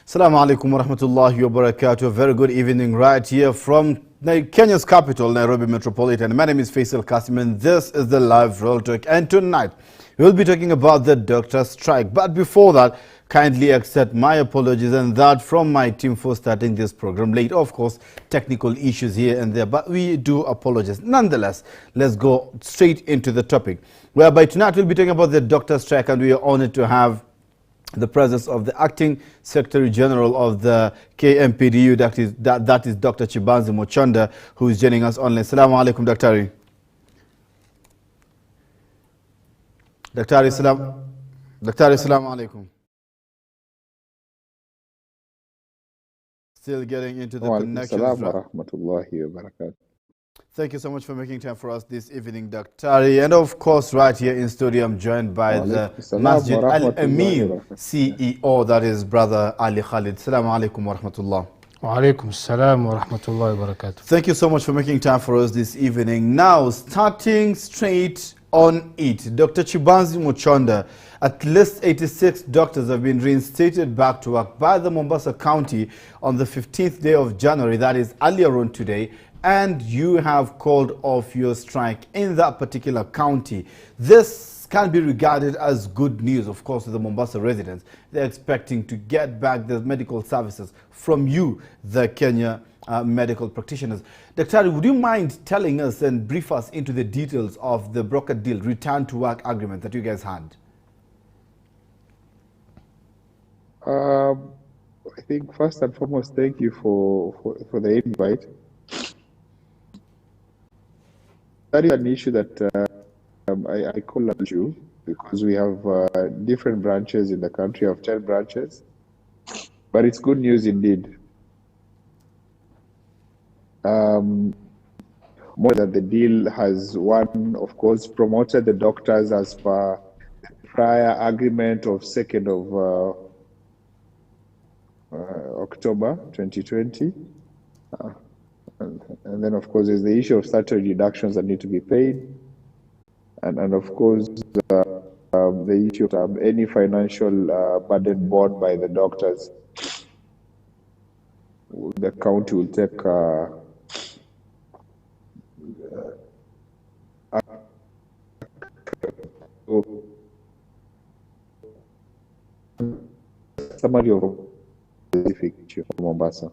Assalamu alaikum wa rahmatullahi wa barakatuh. Very good evening right here from Kenya's capital, Nairobi Metropolitan. My name is Faisal, Kassim, and this is the live Roll Talk. And tonight, we'll be talking about the doctor strike. But before that, kindly accept my apologies and that from my team for starting this program late. Of course, technical issues here and there, but we do apologize. Nonetheless, let's go straight into the topic. Whereby tonight, we'll be talking about the doctor strike, and we are honored to have the presence of the acting Secretary General of the KMPDU, that is Dr. Chibanzi Mochonda, who is joining us online. Assalamu alaikum, Daktari. Daktari, assalamu alaikum. Still getting into the connections. Thank you so much for making time for us this evening, Daktari. And of course, right here in studio, I'm joined by the Masjid Al-Amin CEO, that is Brother Ali Khalid. Assalamu alaikum wa rahmatullah. Wa alaikum assalam wa rahmatullahi wa barakatuh. Thank you so much for making time for us this evening. Now, starting straight on it, Dr. Chibanzi Mochonda, at least 86 doctors have been reinstated back to work by the Mombasa County on the 15th day of January, that is earlier on today. And you have called off your strike in that particular county. This can be regarded as good news, of course, to the Mombasa residents. They're expecting to get back the medical services from you, the Kenya medical practitioners. Dr. Would you mind telling us and brief us into the details of the broker deal, return to work agreement that you guys had? I think first and foremost, thank you for the invite. That is an issue that I call out you because we have different branches in the country, of 10 branches, but it's good news indeed. More that the deal has, one, of course, promoted the doctors as per the prior agreement of 2nd of October 2020. And then, of course, there's the issue of statutory deductions that need to be paid. And of course, the issue of any financial burden borne by the doctors. The county will take summary of specific issue for Mombasa.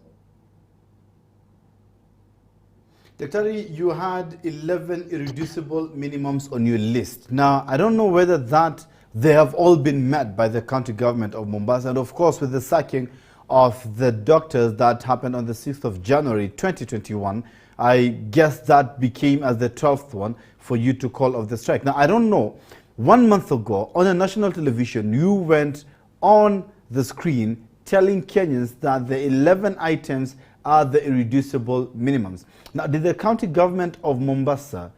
Dr. You had 11 irreducible minimums on your list. Now, I don't know whether that they have all been met by the county government of Mombasa. And of course, with the sacking of the doctors that happened on the 6th of January 2021, I guess that became as the 12th one for you to call off the strike. Now, I don't know. 1 month ago, on a national television, you went on the screen telling Kenyans that the 11 items are the irreducible minimums. Now, did the county government of Mombasa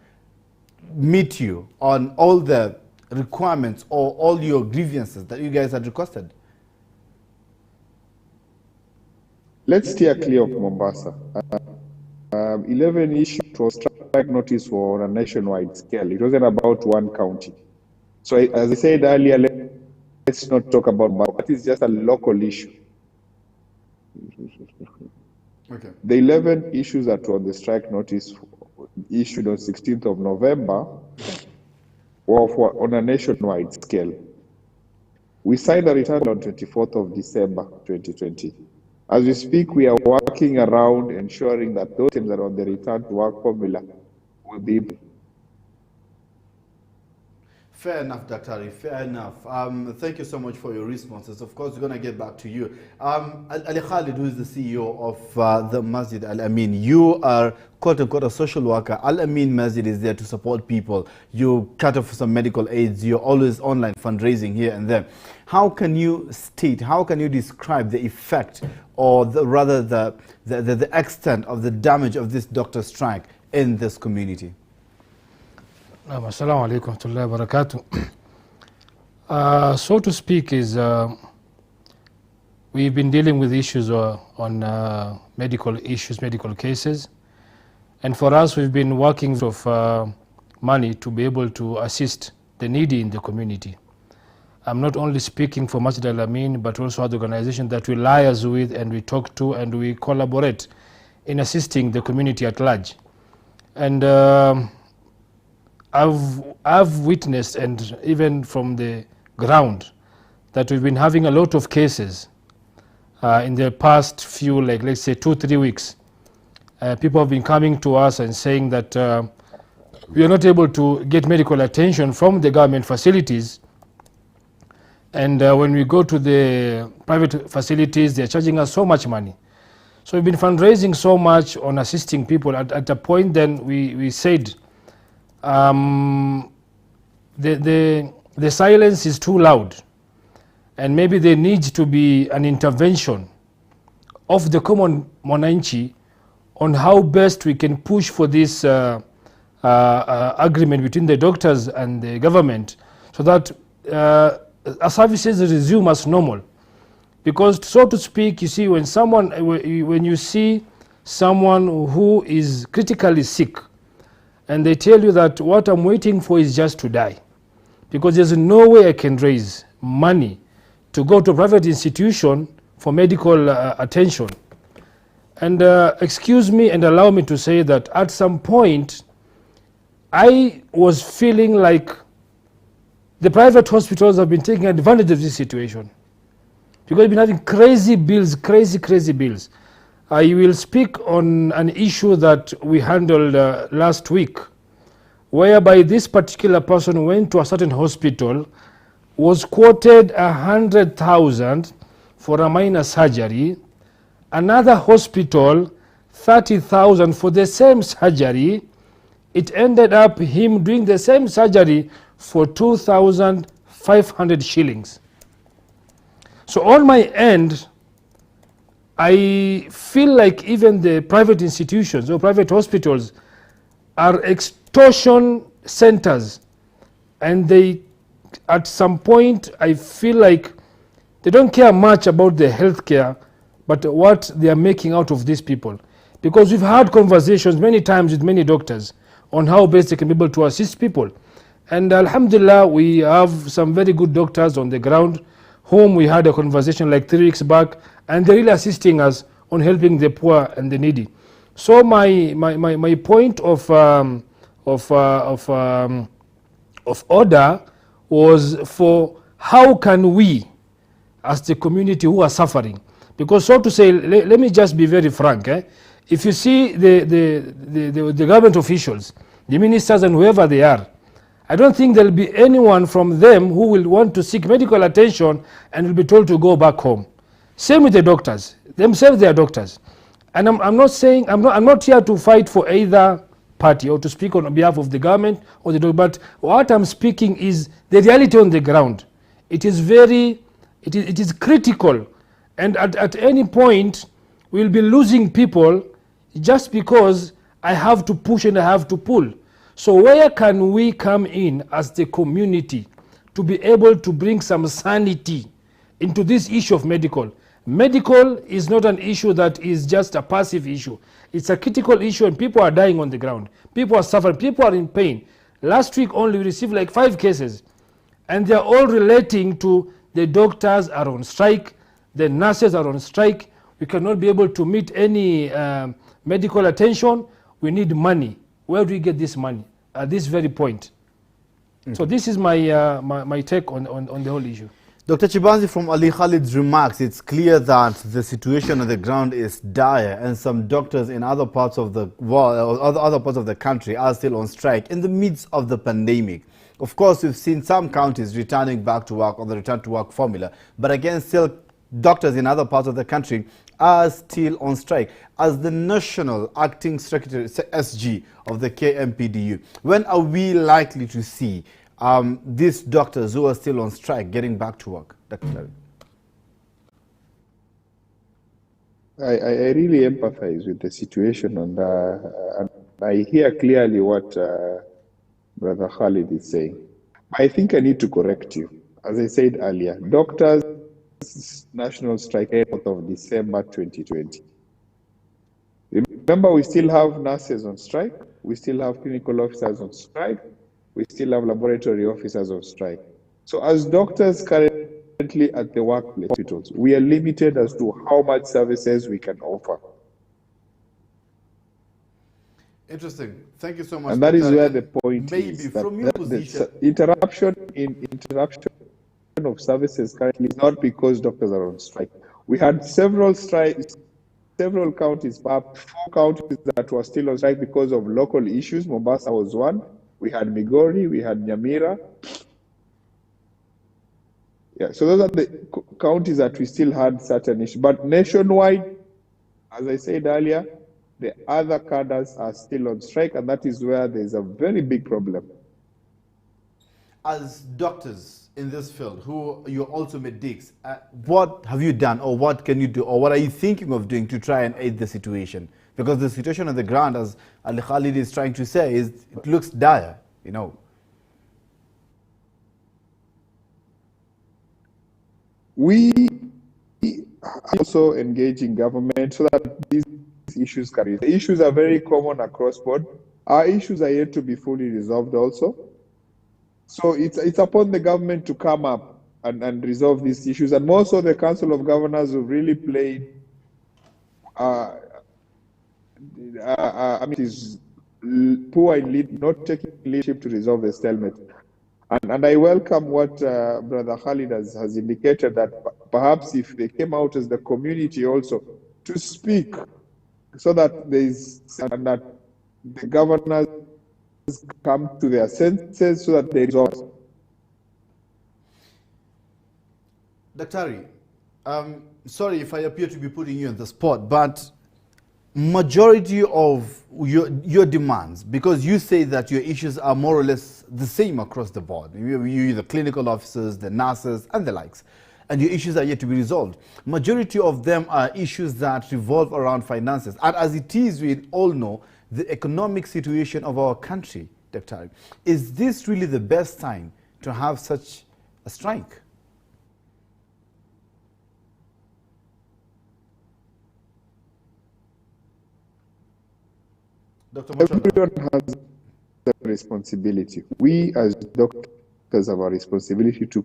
meet you on all the requirements or all your grievances that you guys had requested? Let's steer clear of Mombasa. 11 issued was strike notice for on a nationwide scale. It wasn't about one county. So as I said earlier, let's not talk about that. It's just a local issue. Okay. The 11 issues that were on the strike notice issued on 16th of November were on a nationwide scale. We signed a return on 24th of December 2020. As we speak, we are working around ensuring that those items that are on the return to work formula will be. Fair enough, Dr. Fair enough. Thank you so much for your responses. Of course, we're going to get back to you. Ali Khalid, who is the CEO of the Masjid Al-Amin, you are quote-unquote a social worker. Al-Amin Masjid is there to support people. You cater for some medical aids. You're always online fundraising here and there. How can you state, how can you describe the effect or rather the extent of the damage of this doctor strike in this community? Assalamu alaikum wa rahmatullahi wa barakatuh. So to speak is we've been dealing with issues on medical issues, medical cases, and for us we've been working with money to be able to assist the needy in the community. I'm not only speaking for Masjid Al-Amin, but also other organizations that we liaise with and we talk to and we collaborate in assisting the community at large. And I've witnessed, and even from the ground, that we've been having a lot of cases in the past few, like let's say 2-3 weeks. People have been coming to us and saying that we are not able to get medical attention from the government facilities, and when we go to the private facilities, they're charging us so much money. So we've been fundraising so much on assisting people. At a point then we said the silence is too loud, and maybe there needs to be an intervention of the common mwananchi on how best we can push for this agreement between the doctors and the government, so that our services resume as normal. Because, so to speak, you see, when you see someone who is critically sick and they tell you that what I'm waiting for is just to die, because there's no way I can raise money to go to a private institution for medical attention. And excuse me and allow me to say that at some point I was feeling like the private hospitals have been taking advantage of this situation, because we've been having crazy bills, crazy bills. I will speak on an issue that we handled last week, whereby this particular person went to a certain hospital, was quoted 100,000 for a minor surgery, another hospital 30,000 for the same surgery. It ended up him doing the same surgery for 2,500 shillings. So on my end, I feel like even the private institutions or private hospitals are extortion centers, and they, at some point, I feel like they don't care much about the healthcare, but what they are making out of these people. Because we've had conversations many times with many doctors on how best they can be able to assist people. And alhamdulillah, we have some very good doctors on the ground whom we had a conversation like 3 weeks back, and they're really assisting us on helping the poor and the needy. So my point of order was for how can we, as the community who are suffering, because so to say, let me just be very frank. If you see the government officials, the ministers and whoever they are, I don't think there'll be anyone from them who will want to seek medical attention and will be told to go back home. Same with the doctors. Themselves, they are doctors. And I'm not saying, I'm not here to fight for either party or to speak on behalf of the government or the doctor, but what I'm speaking is the reality on the ground. It is critical, and at any point we'll be losing people just because I have to push and I have to pull. So where can we come in as the community to be able to bring some sanity into this issue of medical? Medical is not an issue that is just a passive issue. It's a critical issue, and people are dying on the ground. People are suffering. People are in pain. Last week only we received like 5 cases, and they're all relating to the doctors are on strike, the nurses are on strike. We cannot be able to meet any medical attention. We need money. Where do we get this money? At this very point. So this is my my take on the whole issue. Dr. Chibanzi, from Ali Khalid's remarks, it's clear that the situation on the ground is dire, and some doctors in other parts of the world, or other parts of the country, are still on strike in the midst of the pandemic. Of course, we've seen some counties returning back to work on the return to work formula, but again, still doctors in other parts of the country are still on strike. As the National Acting Secretary, SG, of the KMPDU, when are we likely to see these doctors who are still on strike getting back to work? Dr. I really empathize with the situation, and I hear clearly what Brother Khalid is saying. I think I need to correct you. As I said earlier, doctors' national strike 8th of December 2020. Remember, we still have nurses on strike, we still have clinical officers on strike, we still have laboratory officers on strike. So as doctors currently at the workplace hospitals, we are limited as to how much services we can offer. Interesting. Thank you so much. And that is Dr. where the point maybe is. from your position, The interruption of services currently is not because doctors are on strike. We had several strikes, several counties, perhaps 4 counties that were still on strike because of local issues. Mombasa was one. We had Migori, we had Nyamira. Yeah, so those are the counties that we still had certain issues. But nationwide, as I said earlier, the other cadres are still on strike, and that is where there's a very big problem. as doctors in this field, who you're also medics, what have you done, or what can you do, or what are you thinking of doing to try and aid the situation? Because the situation on the ground, as Ali Khalid is trying to say, it looks dire, you know. We are also engaging government so that these issues can be. The issues are very common across board. Our issues are yet to be fully resolved also. So it's upon the government to come up and resolve these issues. And more so the Council of Governors who really played, I mean, is poor in lead, not taking leadership to resolve the stalemate. And I welcome what Brother Khalid has indicated, that perhaps if they came out as the community also to speak, so that there is, and that the governors come to their senses so that they resolve. Dr. Sorry if I appear to be putting you on the spot, but majority of your demands, because you say that your issues are more or less the same across the board, you the clinical officers, the nurses and the likes, and your issues are yet to be resolved. Majority of them are issues that revolve around finances, and as it is, we all know the economic situation of our country. Dr. Is this really the best time to have such a strike? Dr. Everyone has a responsibility. We as doctors have a responsibility to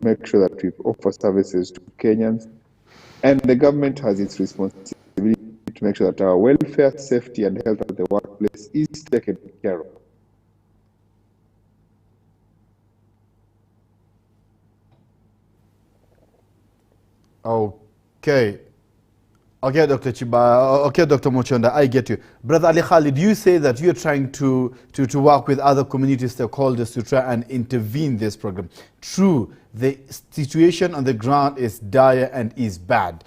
make sure that we offer services to Kenyans, and the government has its responsibility to make sure that our welfare, safety and health at the workplace is taken care of. Okay. Okay, Dr. Chiba. Okay, Dr. Mochonda, I get you. Brother Ali Khalid, you say that you're trying to work with other community stakeholders to try and intervene in this program. True, the situation on the ground is dire and is bad.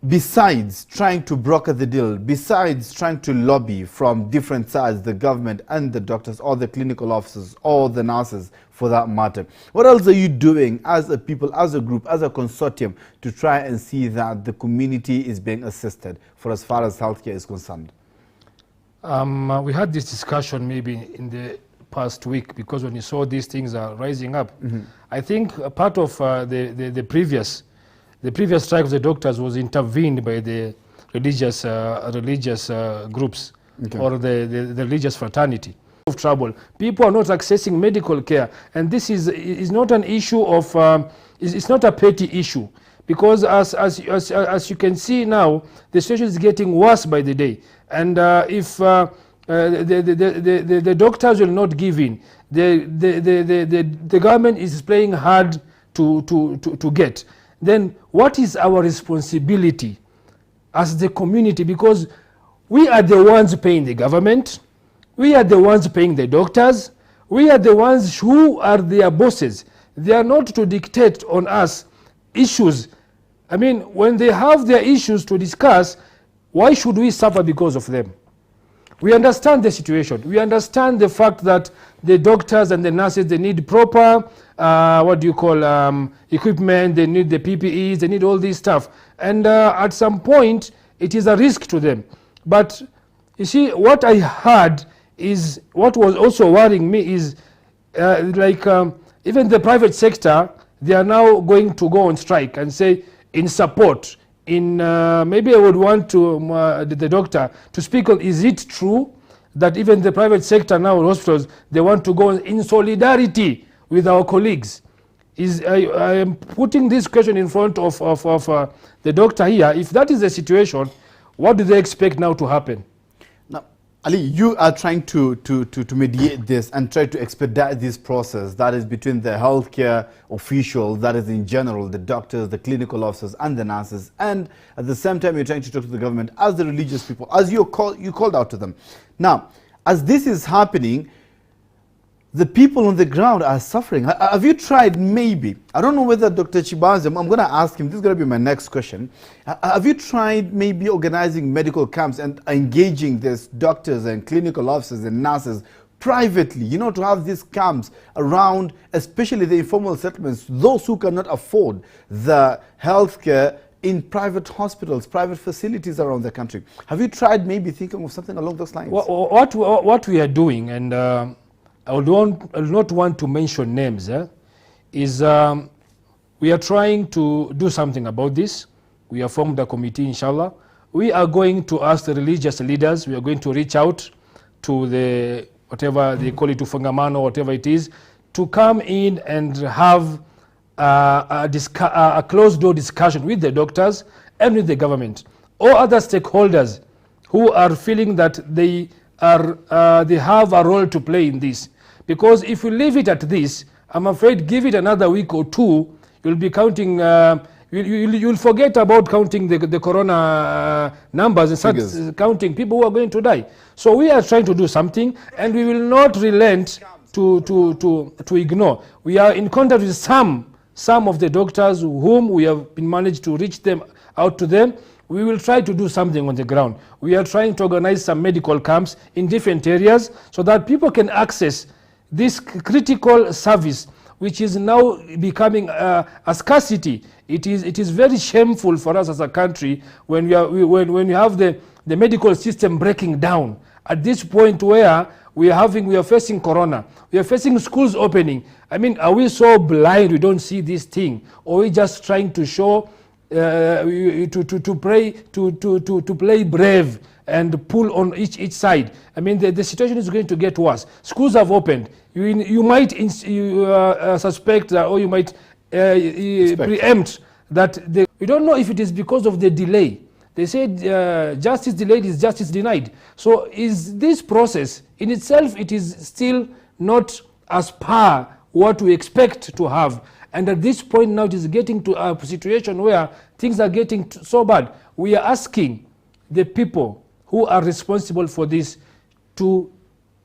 Besides trying to broker the deal, besides trying to lobby from different sides, the government and the doctors or the clinical officers or the nurses for that matter, what else are you doing as a people, as a group, as a consortium to try and see that the community is being assisted for as far as healthcare is concerned? We had this discussion maybe in the past week, because when you saw these things are rising up, I think a part of the previous strike of the doctors was intervened by the religious groups, okay, or the religious fraternity. Of trouble, people are not accessing medical care, and this is not an issue of it's not a petty issue, because as you can see now, the situation is getting worse by the day, and if the doctors will not give in, the government is playing hard to get, then what is our responsibility as the community? Because we are the ones paying the government, we are the ones paying the doctors, we are the ones who are their bosses. They are not to dictate on us issues. I mean, when they have their issues to discuss, why should we suffer because of them? We understand the situation. We understand the fact that the doctors and the nurses, they need proper, equipment, they need the PPEs, they need all this stuff. And at some point, it is a risk to them. But you see, what I heard is, what was also worrying me is, even the private sector, they are now going to go on strike and say, in support, maybe I would want to the doctor to speak on, is it true that even the private sector now, hospitals, they want to go in solidarity with our colleagues? I am putting this question in front of the doctor here. If that is the situation, what do they expect now to happen? Now, Ali, you are trying to mediate this and try to expedite this process that is between the healthcare officials, that is in general, the doctors, the clinical officers and the nurses, and at the same time you're trying to talk to the government as the religious people, as you called out to them. Now, as this is happening, the people on the ground are suffering. Have you tried maybe, I don't know whether Dr. Chibanzi, I'm going to ask him, this is going to be my next question. Have you tried maybe organizing medical camps and engaging these doctors and clinical officers and nurses privately, you know, to have these camps around, especially the informal settlements, those who cannot afford the healthcare in private hospitals, private facilities around the country? Have you tried maybe thinking of something along those lines? What we are doing, and I would not want to mention names, is we are trying to do something about this. We have formed a committee, inshallah. We are going to ask the religious leaders, we are going to reach out to the, whatever they call it, to Fungamano, whatever it is, to come in and have a closed-door discussion with the doctors and with the government, or other stakeholders who are feeling that they have a role to play in this. Because if we leave it at this, I'm afraid give it another week or two, you'll be counting, you'll forget about counting the corona numbers and start counting people who are going to die. So we are trying to do something, and we will not relent to ignore. We are in contact with some of the doctors whom we have been managed to reach them out to them. We will try to do something on the ground. We are trying to organize some medical camps in different areas so that people can access this critical service, which is now becoming a scarcity. It is very shameful for us as a country when we have the medical system breaking down at this point where we are facing corona, we are facing schools opening. I mean, are we so blind we don't see this thing, or are we just trying to show to play brave and pull on each side? I mean, the situation is going to get worse. Schools have opened. You might suspect that, or you might preempt that. We don't know if it is because of the delay. They said justice delayed is justice denied. So is this process in itself, it is still not as per what we expect to have. And at this point now, it is getting to a situation where things are getting so bad. We are asking the people who are responsible for this to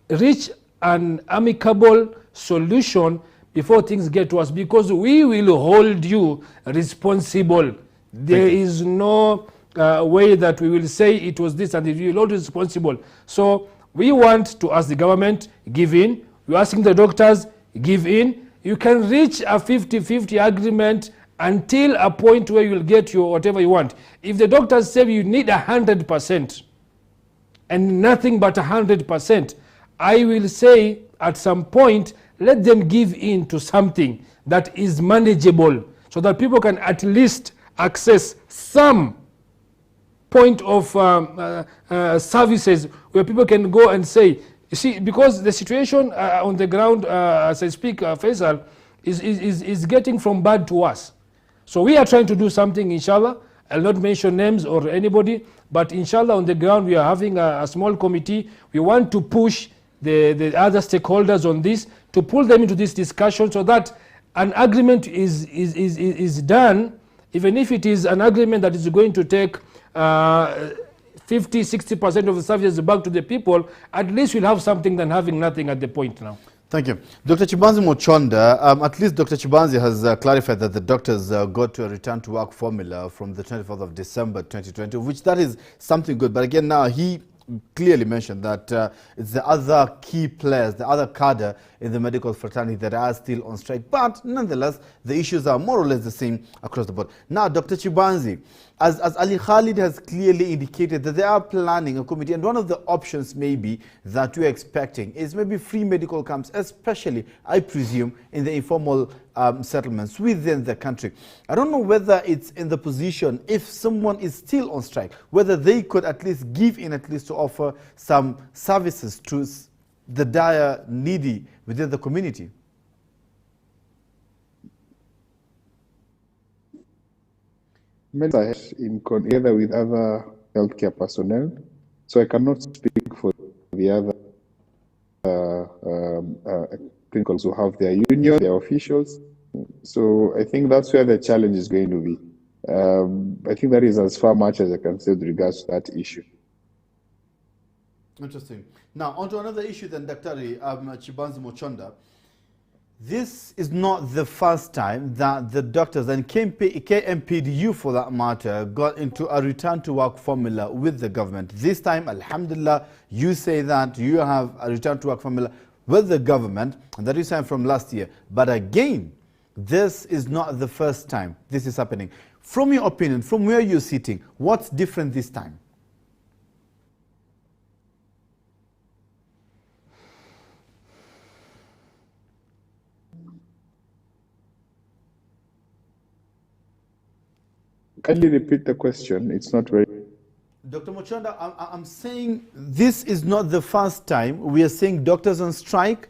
reach an amicable solution before things get worse, because we will hold you responsible. There is no way that we will say it was this and you will hold responsible. So we want to ask the government, give in. We're asking the doctors, give in. You can reach a 50-50 agreement until a point where you'll get your whatever you want. If the doctors say you need 100% and nothing but 100%, I will say at some point, let them give in to something that is manageable so that people can at least access some point of services where people can go and say, you see, because the situation on the ground, as I speak, Faisal, is getting from bad to worse. So we are trying to do something, inshallah. I'll not mention names or anybody, but inshallah on the ground we are having a small committee. We want to push the other stakeholders on this, to pull them into this discussion so that an agreement is done, even if it is an agreement that is going to take 50-60% of the services back to the people. At least we'll have something than having nothing at the point now. Thank you. Dr. Chibanzi Mochonda, at least Dr. Chibanzi has clarified that the doctors got to a return to work formula from the 24th of December 2020, which that is something good. But again, now he clearly mentioned that it's the other key players, the other cadre in the medical fraternity that are still on strike. But nonetheless, the issues are more or less the same across the board. Now, Dr. Chibanzi, as Ali Khalid has clearly indicated that they are planning a committee, and one of the options maybe that we're expecting is maybe free medical camps, especially, I presume, in the informal settlements within the country. I don't know whether it's in the position, if someone is still on strike, whether they could at least give in, at least to offer some services to the dire needy within the community. together with other healthcare personnel, so I cannot speak for the other clinicals who have their union, their officials. So I think that's where the challenge is going to be. I think that is as far much as I can say with regards to that issue. Interesting. Now, on to another issue then, Dr. Chibanzi Mochonda. This is not the first time that the doctors and KMPDU, for that matter, got into a return to work formula with the government. This time, alhamdulillah, you say that you have a return to work formula with the government, and that is time from last year. But again, this is not the first time this is happening. From your opinion, from where you're sitting, what's different this time? Can you repeat the question? It's not very... Dr. Mochonda, I'm saying this is not the first time we are seeing doctors on strike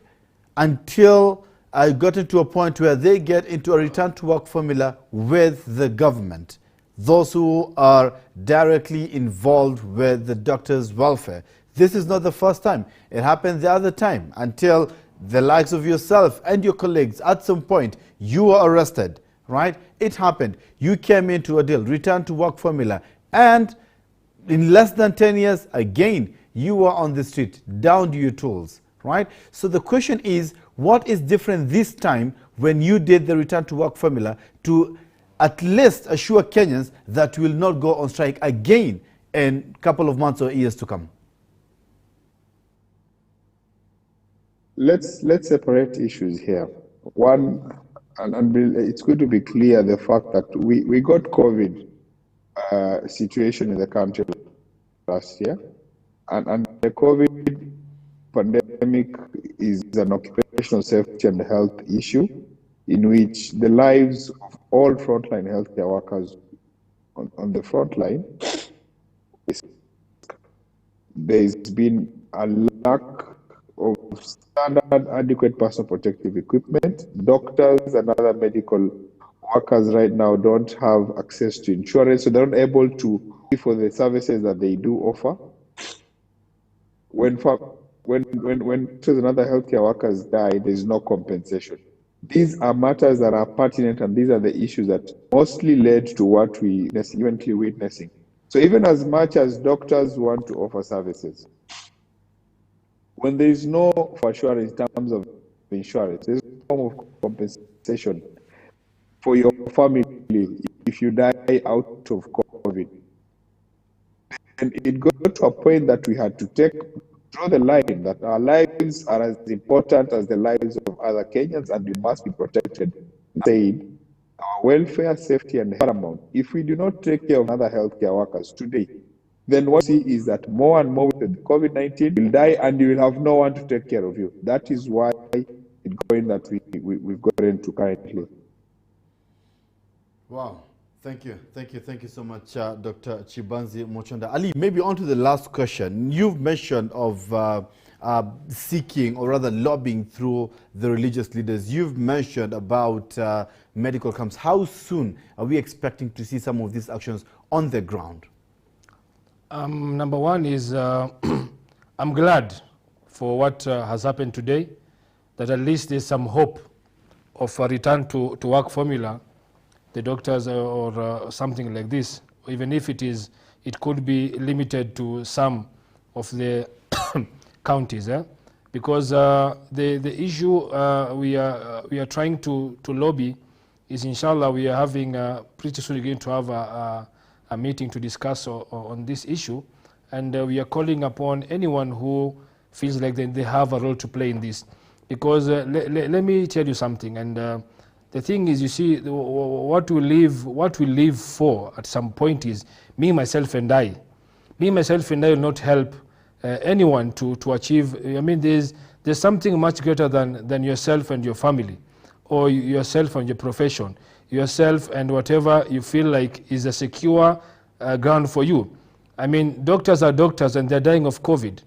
until I got into a point where they get into a return to work formula with the government. Those who are directly involved with the doctors' welfare. This is not the first time. It happened the other time until the likes of yourself and your colleagues, at some point, you were arrested. Right? It happened. You came into a deal, return to work formula, and in less than 10 years, again, you were on the street, down to your tools, right? So the question is, what is different this time when you did the return to work formula to at least assure Kenyans that you will not go on strike again in a couple of months or years to come? Let's separate issues here. One, and it's good to be clear the fact that we got COVID situation in the country last year, and the COVID pandemic is an occupational safety and health issue in which the lives of all frontline healthcare workers on the front line, there's been a lack of standard adequate personal protective equipment. Doctors and other medical workers right now don't have access to insurance, so they're not able to pay for the services that they do offer. When doctors and other healthcare workers die, there's no compensation. These are matters that are pertinent, and these are the issues that mostly led to what we are currently witnessing. So even as much as doctors want to offer services, when there is no assurance in terms of insurance, there's no form of compensation for your family if you die out of COVID. And it got to a point that we had to draw the line that our lives are as important as the lives of other Kenyans, and we must be protected. Saying our welfare, safety, and paramount. If we do not take care of other healthcare workers today, then what we see is that more and more with COVID-19 will die, and you will have no one to take care of you. That is why it's going that we've got into currently. Wow. Thank you so much, Dr. Chibanzi Mochonda. Ali, maybe on to the last question. You've mentioned of seeking, or rather lobbying through the religious leaders. You've mentioned about medical camps. How soon are we expecting to see some of these actions on the ground? Number one is I'm glad for what has happened today, that at least there's some hope of a return to work formula, the doctors or something like this, even if it could be limited to some of the counties, because the issue we are trying to lobby is, inshallah, we are having pretty soon going to have a meeting to discuss on this issue, and we are calling upon anyone who feels like they have a role to play in this, because let me tell you something, and the thing is, you see, what we live for at some point is me, myself, and I. Me, myself, and I will not help anyone to achieve. I mean, there's something much greater than yourself and your family, or yourself and your profession, yourself and whatever you feel like is a secure ground for you. I mean, doctors are doctors, and they're dying of COVID.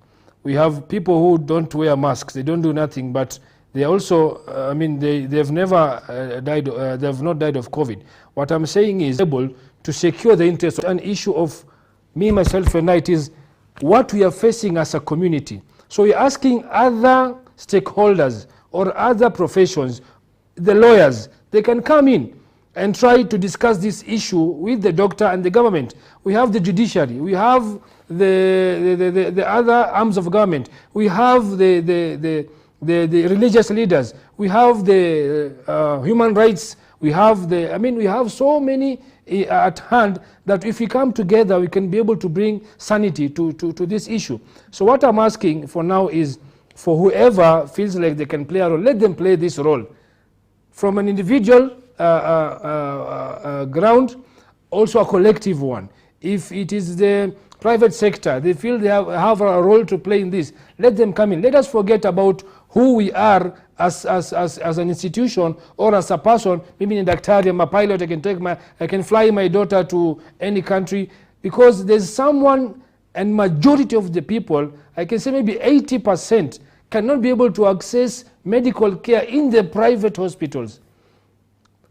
We have people who don't wear masks, they don't do nothing, but they also, I mean, they've never died, they've not died of COVID. What I'm saying is able to secure the interest. An issue of me, myself, and I, it is what we are facing as a community. So we're asking other stakeholders or other professions, the lawyers, they can come in and try to discuss this issue with the doctor and the government. We have the judiciary, we have the other arms of government, we have the religious leaders, we have the human rights, we have we have so many at hand that if we come together, we can be able to bring sanity to this issue. So what I'm asking for now is for whoever feels like they can play a role, let them play this role. From an individual ground, also a collective one. If it is the private sector, they feel they have a role to play in this, let them come in. Let us forget about who we are as an institution or as a person. Maybe in daktari, I'm a pilot, I can fly my daughter to any country, because there's someone, and majority of the people, I can say maybe 80%, cannot be able to access medical care in the private hospitals.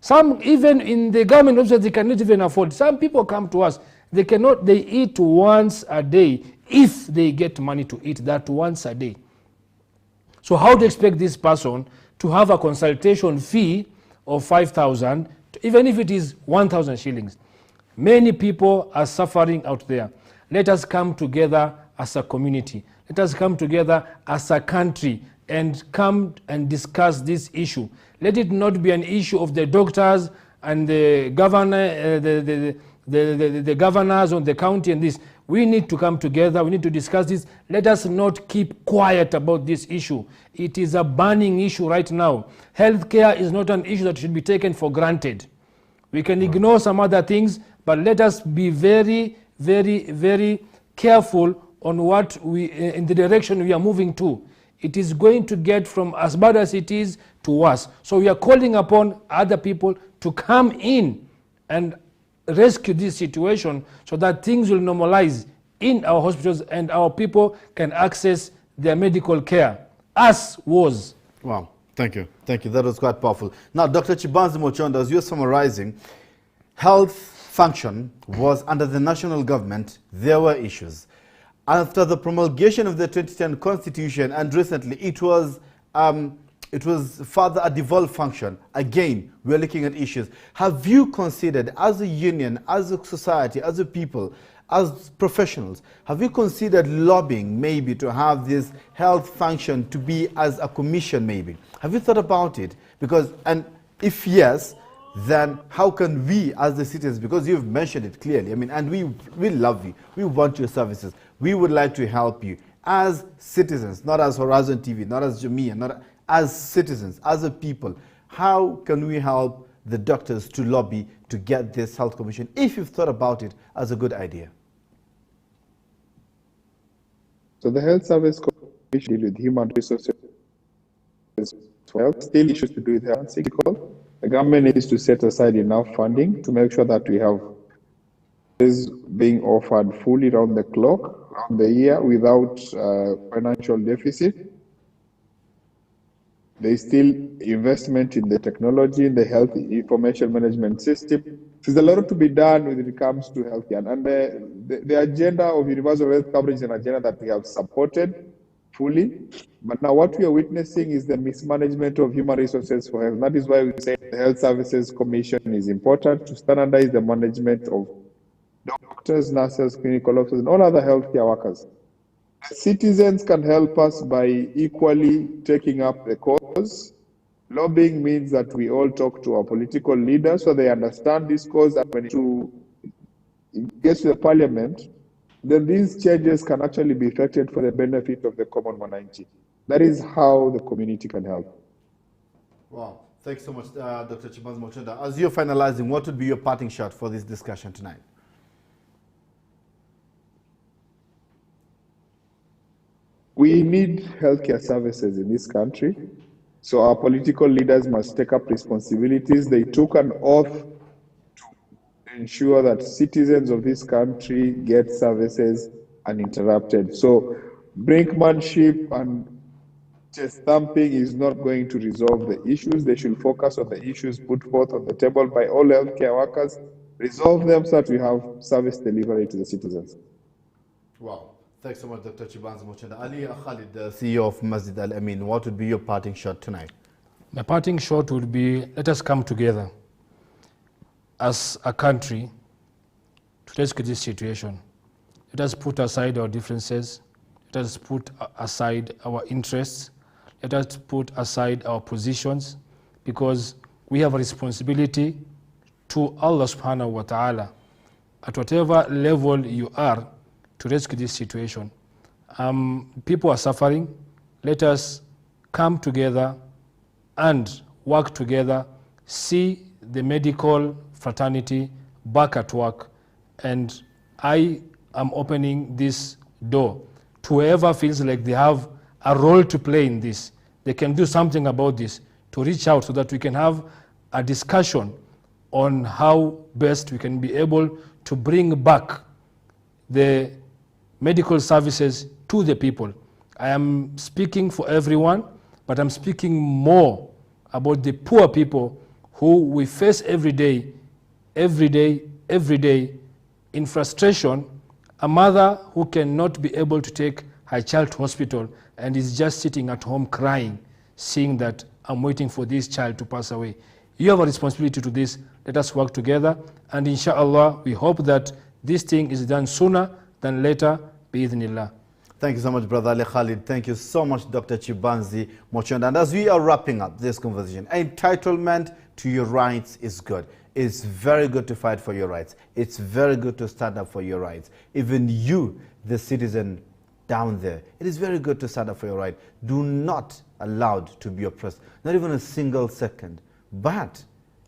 Some even in the government hospitals, they cannot even afford. Some people come to us, they eat once a day if they get money to eat that once a day. So how do you expect this person to have a consultation fee of 5,000, even if it is 1,000 shillings? Many people are suffering out there. Let us come together as a community. Let us come together as a country and come and discuss this issue. Let it not be an issue of the doctors and the governor, the governors on the county and this. We need to come together. We need to discuss this. Let us not keep quiet about this issue. It is a burning issue right now. Healthcare is not an issue that should be taken for granted. We can ignore some other things, but let us be very, very, very careful on what in the direction we are moving to. It is going to get from as bad as it is to worse. So we are calling upon other people to come in and rescue this situation so that things will normalize in our hospitals and our people can access their medical care as was. Wow, thank you. Thank you. That was quite powerful. Now, Dr. Chibanzi Mochonda, as you're summarizing, health function was under the national government. There were issues. After the promulgation of the 2010 Constitution, and recently it was further a devolved function. Again, we're looking at issues. Have you considered, as a union, as a society, as a people, as professionals, have you considered lobbying maybe to have this health function to be as a commission maybe? Have you thought about it? Because, and if yes, then how can we as the citizens, because you've mentioned it clearly, and we love you, we want your services, we would like to help you as citizens, not as Horizon TV, not as Jamia, not as citizens, as a people. How can we help the doctors to lobby to get this health commission, if you've thought about it as a good idea? So the health service commission deals with human resources for health, still issues to do with health cycle. The government needs to set aside enough funding to make sure that we have this being offered fully round the clock, round the year, without financial deficit. There is still investment in the technology, in the health information management system. There's a lot to be done when it comes to healthcare. And the agenda of universal health coverage is an agenda that we have supported fully. But now what we are witnessing is the mismanagement of human resources for health. That is why we say the Health Services Commission is important to standardize the management of doctors, nurses, clinical officers, and all other healthcare workers. Citizens can help us by equally taking up the cause. Lobbying means that we all talk to our political leaders so they understand this cause, and when it gets to the parliament, then these changes can actually be effected for the benefit of the common mwananchi. That is how the community can help. Wow. Thanks so much, Dr. Chibanzi Mochonda. As you're finalizing, what would be your parting shot for this discussion tonight? We need healthcare services in this country, so our political leaders must take up responsibilities. They took an oath to ensure that citizens of this country get services uninterrupted. So brinkmanship and chest thumping is not going to resolve the issues. They should focus on the issues put forth on the table by all healthcare workers resolve them so that we have service delivery to the citizens. Wow. Thanks so much, Dr. Chibanzi Mochenda. Ali Khalid, the CEO of Masjid Al Amin, what would be your parting shot tonight? My parting shot would be, let us come together as a country to rescue this situation. Let us put aside our differences. Let us put aside our interests. Let us put aside our positions, because we have a responsibility to Allah subhanahu wa ta'ala at whatever level you are to rescue this situation. People are suffering. Let us come together and work together, see the medical fraternity back at work. And I am opening this door to whoever feels like they have a role to play in this. They can do something about this, to reach out so that we can have a discussion on how best we can be able to bring back the medical services to the people. I am speaking for everyone, but I'm speaking more about the poor people who we face every day in frustration. A mother who cannot be able to take her child to hospital and is just sitting at home crying, seeing that I'm waiting for this child to pass away. You have a responsibility to this. Let us work together, and inshallah, we hope that this thing is done sooner than later, bi'idhnillah. Thank you so much, Brother Ali Khalid. Thank you so much, Dr. Chibanzi Mochenda. And as we are wrapping up this conversation, entitlement to your rights is good. It's very good to fight for your rights. It's very good to stand up for your rights. Even you, the citizen down there, it is very good to stand up for your right. Do not allow to be oppressed, not even a single second. But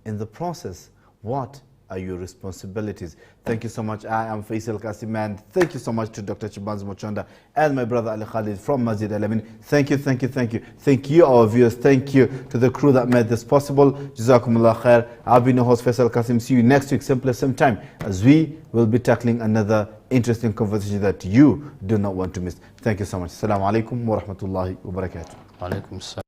in the process, what are your responsibilities? Thank you so much. I am Faisal, Kassim, and thank you so much to Dr. Chibanzi Mochenda and my brother Ali Khalid from Masjid Al Amin. Thank you, thank you, thank you. Thank you, our viewers. Thank you to the crew that made this possible. Jazakumullah khair. I've been your host, Faisal Kassim. See you next week, same place, same time, as we will be tackling another interesting conversation that you do not want to miss. Thank you so much. Assalamu alaikum wa rahmatullahi wa barakatuh. Wa alaikum assalam.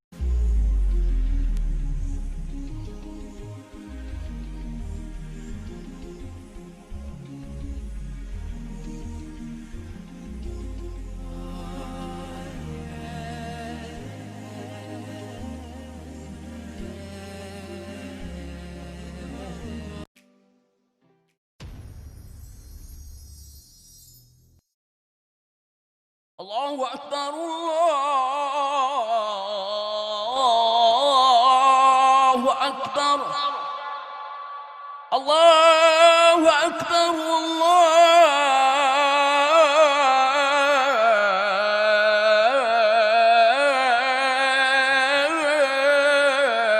الله أكبر الله أكبر الله أكبر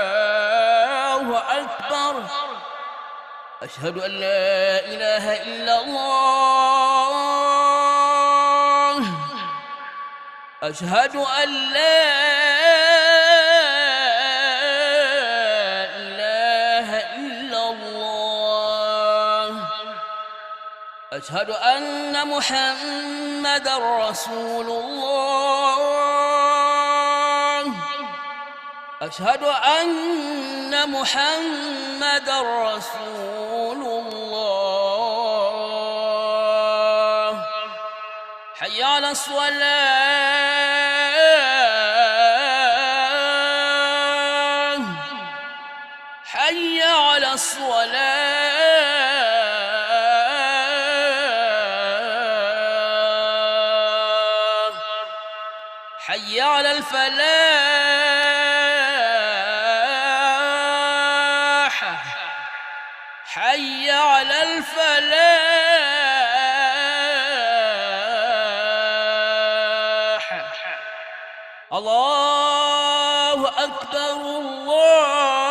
الله أكبر أشهد أن لا إله إلا الله أشهد أن لا إله إلا الله أشهد أن محمدًا رسول الله أشهد أن محمدًا رسول الله حي على الصلاة حي على الصلاة حي على الفلاح حي على الفلاح الله أكبر الله